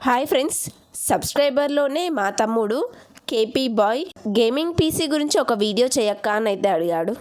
Hi friends, సబ్స్క్రైబర్లోనే మా తమ్ముడు KP bye gaming PC గురించి ఒక వీడియో చేయక్క అని అయితే అడిగాడు.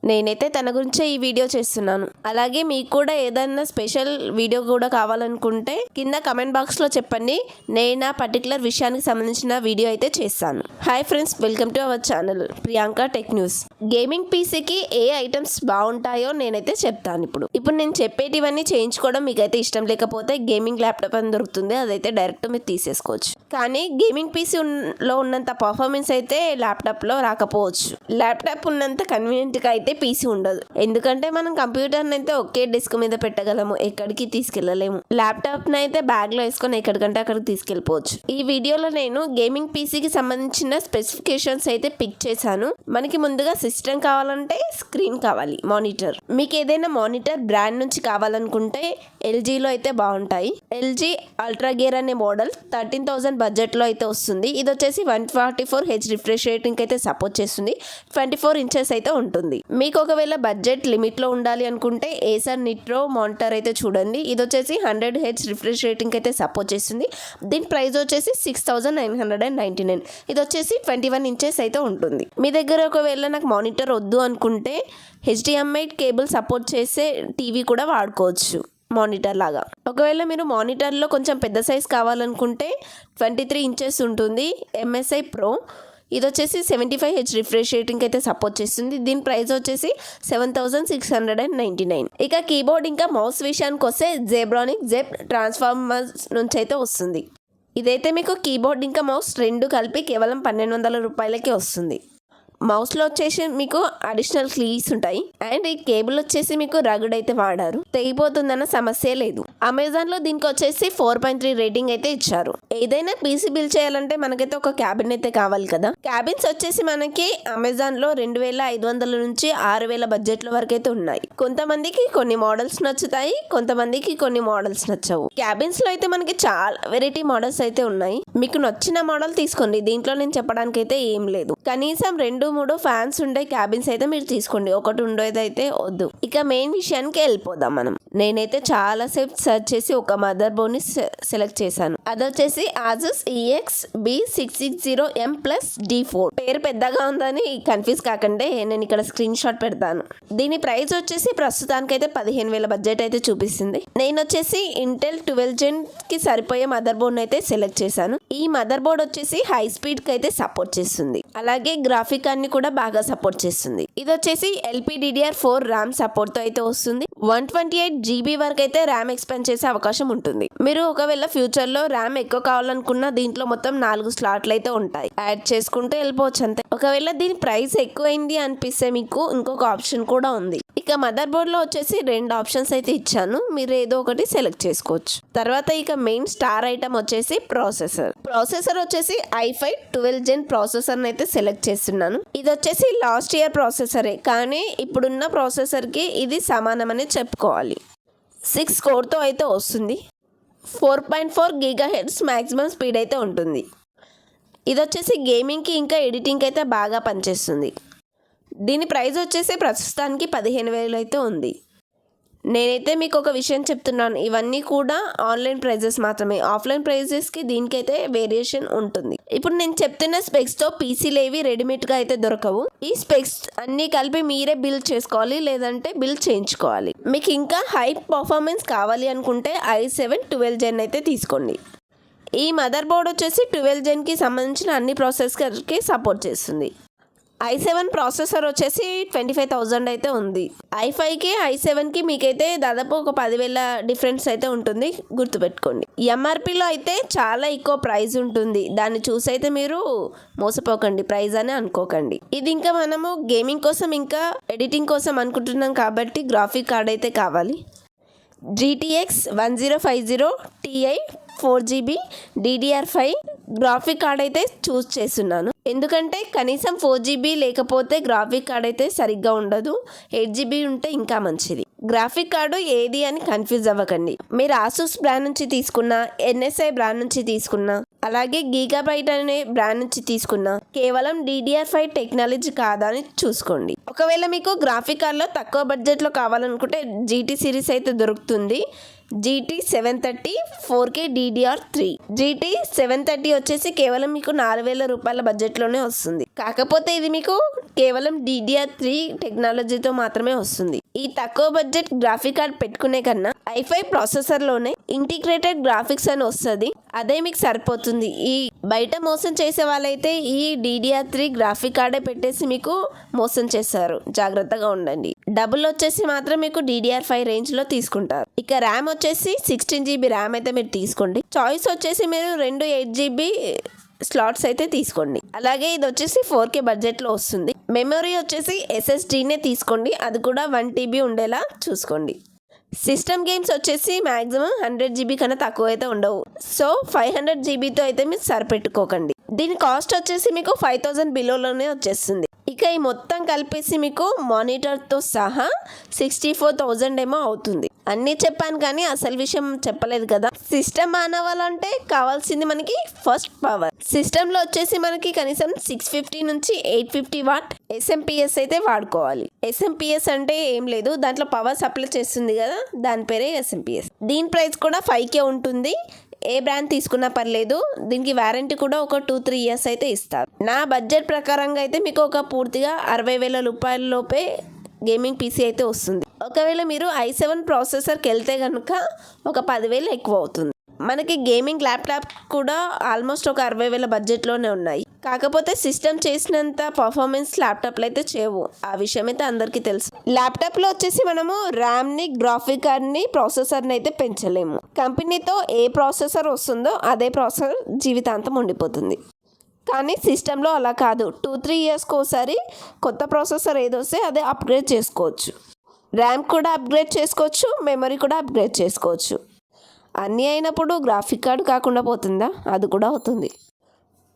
నేనైతే తన గురించే ఈ వీడియో చేస్తున్నాను. అలాగే మీకు కూడా ఏదైనా స్పెషల్ వీడియో కూడా కావాలనుకుంటే కింద కమెంట్ బాక్స్లో చెప్పండి. నేను ఆ పర్టికులర్ విషయానికి సంబంధించిన వీడియో అయితే చేస్తాను. Hi friends, welcome to our channel Priyanka tech news. Gaming పీసీకి ఏ ఐటమ్స్ బాగుంటాయో నేనైతే చెప్తాను. ఇప్పుడు నేను చెప్పేటివన్నీ చేయించుకోవడం మీకైతే ఇష్టం లేకపోతే గేమింగ్ ల్యాప్టాప్ అని దొరుకుతుంది, అదైతే డైరెక్ట్ మీరు తీసేసుకోవచ్చు. కానీ గేమింగ్ పీసీలో ఉన్నంత పర్ఫార్మెన్స్ అయితే ల్యాప్టాప్లో రాకపోవచ్చు. ల్యాప్టాప్ ఉన్నంత కన్వీనియంట్గా అయితే పీసీ ఉండదు. ఎందుకంటే మనం కంప్యూటర్ని అయితే ఒకే డెస్క్ మీద పెట్టగలము, ఎక్కడికి తీసుకెళ్ళలేము. ల్యాప్టాప్ని అయితే బ్యాగ్లో వేసుకొని ఎక్కడికంటే అక్కడికి తీసుకెళ్ళిపోవచ్చు. ఈ వీడియోలో నేను గేమింగ్ పీసీకి సంబంధించిన స్పెసిఫికేషన్స్ అయితే పిక్ చేశాను. మనకి ముందుగా సిస్టమ్ కావాలంటే స్క్రీన్ కావాలి, మానిటర్. మీకు ఏదైనా మానిటర్ బ్రాండ్ నుంచి కావాలనుకుంటే ఎల్జీలో అయితే బాగుంటాయి. ఎల్జీ అల్ట్రా గేర్ అనే మోడల్ 13,000 బడ్జెట్లో అయితే వస్తుంది. ఇది వచ్చేసి 144Hz రిఫ్రెష్ రేటింగ్ అయితే సపోర్ట్ చేస్తుంది. 24 ఇంచెస్ అయితే ఉంటుంది. మీకు ఒకవేళ బడ్జెట్ లిమిట్లో ఉండాలి అనుకుంటే ఏసర్ నిట్రో మానిటర్ అయితే చూడండి. ఇది వచ్చేసి 100Hz రిఫ్రెష్ రేటింగ్ అయితే సపోర్ట్ చేస్తుంది. దీని ప్రైస్ వచ్చేసి 6,999. ఇది వచ్చేసి 21 ఇంచెస్ అయితే ఉంటుంది. మీ దగ్గర ఒకవేళ నాకు మానిటర్ వద్దు అనుకుంటే HDMI కేబుల్ సపోర్ట్ చేసే టీవీ కూడా వాడుకోవచ్చు మానిటర్ లాగా. ఒకవేళ మీరు మానిటర్లో కొంచెం పెద్ద సైజ్ కావాలనుకుంటే 23 ఇంచెస్ ఉంటుంది, MSI Pro. ఇది వచ్చేసి 75Hz రిఫ్రెష్ రేటింగ్ అయితే సపోర్ట్ చేస్తుంది. దీని ప్రైస్ వచ్చేసి 7,699. ఇక కీబోర్డ్ ఇంకా మౌస్ విషయానికి వస్తే జెబ్రానిక్ జెబ్ ట్రాన్స్ఫార్మర్స్ నుంచి అయితే వస్తుంది. ఇదైతే మీకు కీబోర్డ్ ఇంకా మౌస్ రెండు కలిపి కేవలం 1,200 రూపాయలకే వస్తుంది. మౌస్లో వచ్చేసి మీకు అడిషనల్ క్లీవ్స్ ఉంటాయి. అండ్ ఈ కేబుల్ వచ్చేసి మీకు రగుడ్ అయితే వాడారు, తెగిపోతుందన్న సమస్య లేదు. అమెజాన్లో దీనికి వచ్చేసి 4.3 రేటింగ్ అయితే ఇచ్చారు. ఏదైనా పీసీ బిల్డ్ చేయాలంటే మనకైతే ఒక క్యాబిన్ అయితే కావాలి కదా. క్యాబిన్స్ వచ్చేసి మనకి అమెజాన్లో 2,500 నుంచి 6,000 బడ్జెట్లో వరకు అయితే ఉన్నాయి. కొంతమందికి కొన్ని మోడల్స్ నచ్చుతాయి, కొంతమందికి కొన్ని మోడల్స్ నచ్చవు. క్యాబిన్స్లో అయితే మనకి చాలా వెరైటీ మోడల్స్ అయితే ఉన్నాయి. మీకు నచ్చిన మోడల్ తీసుకోండి, దీంట్లో నేను చెప్పడానికి అయితే ఏం లేదు. కనీసం 2-3 ఫ్యాన్స్ ఉండే క్యాబిన్స్ అయితే మీరు తీసుకోండి, ఒకటి ఉండేదైతే వద్దు. ఇక మెయిన్ విషయానికి వెళ్ళిపోదాం మనం. నేనైతే చాలా సేపు సెర్చ్ చేసి ఒక మదర్ బోర్డ్ ని సెలెక్ట్ చేశాను. అది వచ్చేసి ASUS EX-B660M+D4. పేరు పెద్దగా ఉందని కన్ఫ్యూజ్ కాకండి, నేను ఇక్కడ స్క్రీన్ షాట్ పెడతాను. దీని ప్రైస్ వచ్చేసి ప్రస్తుతానికైతే 15,000 బడ్జెట్ అయితే చూపిస్తుంది. నేను వచ్చేసి ఇంటెల్ 12 Gen కి సరిపోయే మదర్ బోర్డ్ అయితే సెలెక్ట్ చేశాను. ఈ మదర్ బోర్డ్ వచ్చేసి హై స్పీడ్ కి అయితే సపోర్ట్ చేస్తుంది. అలాగే గ్రాఫిక్ అన్ని కూడా బాగా సపోర్ట్ చేస్తుంది. ఇది వచ్చేసి LPDDR4 ర్యామ్ సపోర్ట్ తో అయితే వస్తుంది. 128GB వరకు అయితే ర్యామ్ ఎక్స్పాండ్ చేసే అవకాశం ఉంటుంది. మీరు ఒకవేళ ఫ్యూచర్ లో ర్యామ్ ఎక్కువ కావాలనుకున్నా దీంట్లో మొత్తం 4 స్లాట్లు అయితే ఉంటాయి, యాడ్ చేసుకుంటే వెళ్ళిపోవచ్చు అంతే. ఒకవేళ దీని ప్రైస్ ఎక్కువైంది అనిపిస్తే మీకు ఇంకొక ఆప్షన్ కూడా ఉంది. ఇక మదర్ బోర్డ్ లో వచ్చేసి 2 ఆప్షన్స్ అయితే ఇచ్చాను, మీరు ఏదో ఒకటి సెలెక్ట్ చేసుకోవచ్చు. తర్వాత ఇక మెయిన్ స్టార్ ఐటమ్ వచ్చేసి ప్రాసెసర్ వచ్చేసి i5 12 Gen ప్రాసెసర్ అయితే సెలెక్ట్ చేస్తున్నాను. ఇది వచ్చేసి లాస్ట్ ఇయర్ ప్రాసెసరే, కానీ ఇప్పుడున్న ప్రాసెసర్ కి ఇది సమానమని చెప్పుకోవాలి. 6 కోర్తో అయితే వస్తుంది. 4.4 GHz మ్యాక్సిమం స్పీడ్ అయితే ఉంటుంది. ఇది వచ్చేసి గేమింగ్కి ఇంకా ఎడిటింగ్కి అయితే బాగా పనిచేస్తుంది. దీని ప్రైస్ వచ్చేసి ప్రస్తుతానికి 15,000 అయితే ఉంది. నేనైతే మీకు ఒక విషయం చెప్తున్నాను, ఇవన్నీ కూడా ఆన్లైన్ ప్రైజెస్ మాత్రమే. ఆఫ్లైన్ ప్రైజెస్కి దీనికైతే వేరియేషన్ ఉంటుంది. ఇప్పుడు నేను చెప్తున్న స్పెక్స్తో పీసీలు ఏవి రెడీమేడ్గా అయితే దొరకవు. ఈ స్పెక్స్ అన్నీ కలిపి మీరే బిల్డ్ చేసుకోవాలి, లేదంటే బిల్డ్ చేయించుకోవాలి. మీకు ఇంకా హై పర్ఫార్మెన్స్ కావాలి అనుకుంటే i7 12 Gen అయితే తీసుకోండి. ఈ మదర్ బోర్డ్ వచ్చేసి 12 Genకి సంబంధించిన అన్ని ప్రాసెసర్కి సపోర్ట్ చేస్తుంది. i7 ప్రాసెసర్ వచ్చేసి 25,000 అయితే ఉంది. i5కి i7కి మీకైతే దాదాపు ఒక 10,000 డిఫరెన్స్ అయితే ఉంటుంది, గుర్తుపెట్టుకోండి. ఎంఆర్పిలో అయితే చాలా ఎక్కువ ప్రైస్ ఉంటుంది, దాన్ని చూసి అయితే మీరు మోసపోకండి, ప్రైస్ అని అనుకోకండి. ఇది ఇంకా మనము గేమింగ్ కోసం ఇంకా ఎడిటింగ్ కోసం అనుకుంటున్నాం కాబట్టి గ్రాఫిక్ కార్డ్ అయితే కావాలి. GTX 1050 Ti 4GB DDR5 graphic card అయితే చూస్ చేస్తున్నాను. ఎందుకంటే కనీసం 4GB లేకపోతే గ్రాఫిక్ కార్డ్ అయితే సరిగ్గా ఉండదు, 8GB ఉంటే ఇంకా మంచిది. గ్రాఫిక్ కార్డు ఏది అని కన్ఫ్యూజ్ అవ్వకండి. మీరు ఆసూస్ బ్రాండ్ నుంచి తీసుకున్నా, NSI బ్రాండ్ నుంచి తీసుకున్నా, అలాగే గీగాబైట్ అనే బ్రాండ్ నుంచి తీసుకున్నా కేవలం DDR5 టెక్నాలజీ కాదా అని చూసుకోండి. ఒకవేళ మీకు గ్రాఫిక్ కార్డ్లో తక్కువ బడ్జెట్లో కావాలనుకుంటే GT సిరీస్ అయితే దొరుకుతుంది. GT 730 4K DDR3. GT 730 వచ్చేసి కేవలం మీకు 4,000 రూపాయల బడ్జెట్లోనే వస్తుంది. కాకపోతే ఇది మీకు కేవలం DDR3 టెక్నాలజీతో మాత్రమే వస్తుంది. ఈ తక్కువ బడ్జెట్ గ్రాఫిక్ కార్డ్ పెట్టుకునే కన్నా i5 ప్రాసెసర్లోనే ఇంటిగ్రేటెడ్ గ్రాఫిక్స్ అని వస్తుంది, అదే మీకు సరిపోతుంది. ఈ బయట మోసం చేసే వాళ్ళైతే ఈ DDR3 గ్రాఫిక్ కార్డే పెట్టేసి మీకు మోసం చేస్తారు, జాగ్రత్తగా ఉండండి. డబుల్ వచ్చేసి మాత్రం మీకు DDR5 రేంజ్లో తీసుకుంటారు. ఇక ర్యామ్ వచ్చేసి 16GB ర్యామ్ అయితే మీరు తీసుకోండి. చాయిస్ వచ్చేసి మీరు 2 8GB స్లాట్స్ అయితే తీసుకోండి. అలాగే ఇది వచ్చేసి 4K బడ్జెట్లో వస్తుంది. మెమరీ వచ్చేసి SSDనే తీసుకోండి, అది కూడా 1TB ఉండేలా చూసుకోండి. సిస్టమ్ గేమ్స్ వచ్చేసి మ్యాక్సిమం 100GB కన్నా తక్కువ అయితే ఉండవు. సో 500GBతో అయితే మీరు సరిపెట్టుకోకండి. దీని కాస్ట్ వచ్చేసి మీకు 5,000 బిలోలోనే వచ్చేస్తుంది. ఇక ఈ మొత్తం కలిపేసి మీకు మానిటర్తో సహా 64,000 ఏమో అవుతుంది. అన్నీ చెప్పాను కానీ అసలు విషయం చెప్పలేదు కదా. సిస్టమ్ ఆన్ అవ్వాలంటే కావాల్సింది మనకి ఫస్ట్ పవర్. సిస్టంలో వచ్చేసి మనకి కనీసం 650 నుంచి 850 వాట్ SMPS అయితే వాడుకోవాలి. SMPS అంటే ఏం లేదు, దాంట్లో పవర్ సప్లై చేస్తుంది కదా, దాని పేరే SMPS. దీని ప్రైస్ కూడా 5K ఉంటుంది. ఏ బ్రాండ్ తీసుకున్నా పర్లేదు. దీనికి వారంటీ కూడా ఒక 2-3 ఇయర్స్ అయితే ఇస్తారు. నా బడ్జెట్ ప్రకారంగా అయితే మీకు ఒక పూర్తిగా 60,000 రూపాయల లోపే గేమింగ్ PC అయితే వస్తుంది. ఒకవేళ మీరు i7 ప్రాసెసర్కి వెళ్తే కనుక ఒక 10,000 ఎక్కువ అవుతుంది. మనకి గేమింగ్ ల్యాప్టాప్ కూడా ఆల్మోస్ట్ ఒక 60,000 బడ్జెట్లోనే ఉన్నాయి. కాకపోతే సిస్టమ్ చేసినంత పర్ఫార్మెన్స్ ల్యాప్టాప్లో అయితే చేయవు, ఆ విషయం అయితే అందరికీ తెలుసు. ల్యాప్టాప్లో వచ్చేసి మనము ర్యామ్ని, గ్రాఫిక్ కార్డ్ని, ప్రాసెసర్ని అయితే పెంచలేము. కంపెనీతో ఏ ప్రాసెసర్ వస్తుందో అదే ప్రాసెసర్ జీవితాంతం ఉండిపోతుంది. కానీ సిస్టంలో అలా కాదు, 2-3 ఇయర్స్కి ఒకసారి కొత్త ప్రాసెసర్ ఏదొస్తే అదే అప్గ్రేడ్ చేసుకోవచ్చు. ర్యామ్ కూడా అప్గ్రేడ్ చేసుకోవచ్చు, మెమరీ కూడా అప్గ్రేడ్ చేసుకోవచ్చు. అన్నీ అయినప్పుడు గ్రాఫిక్ కార్డు కాకుండా పోతుందా? అది కూడా అవుతుంది.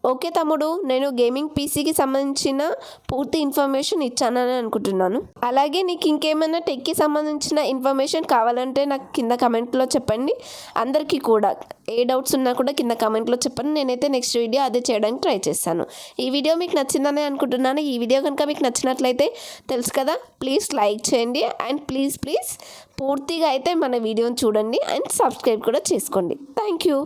ఓకే తమ్ముడు, నేను గేమింగ్ PCకి సంబంధించిన పూర్తి ఇన్ఫర్మేషన్ ఇచ్చానని అనుకుంటున్నాను. అలాగే నీకు ఇంకేమైనా టెక్కి సంబంధించిన ఇన్ఫర్మేషన్ కావాలంటే నాకు కింద కమెంట్లో చెప్పండి. అందరికీ కూడా ఏ డౌట్స్ ఉన్నా కూడా కింద కమెంట్లో చెప్పండి. నేనైతే నెక్స్ట్ వీడియో అదే చేయడానికి ట్రై చేస్తాను. ఈ వీడియో మీకు నచ్చిందని అనుకుంటున్నాను. ఈ వీడియో కనుక మీకు నచ్చినట్లయితే తెలుసు కదా, ప్లీజ్ లైక్ చేయండి అండ్ ప్లీజ్ పూర్తిగా అయితే మన వీడియోని చూడండి అండ్ సబ్స్క్రైబ్ కూడా చేసుకోండి. Thank you.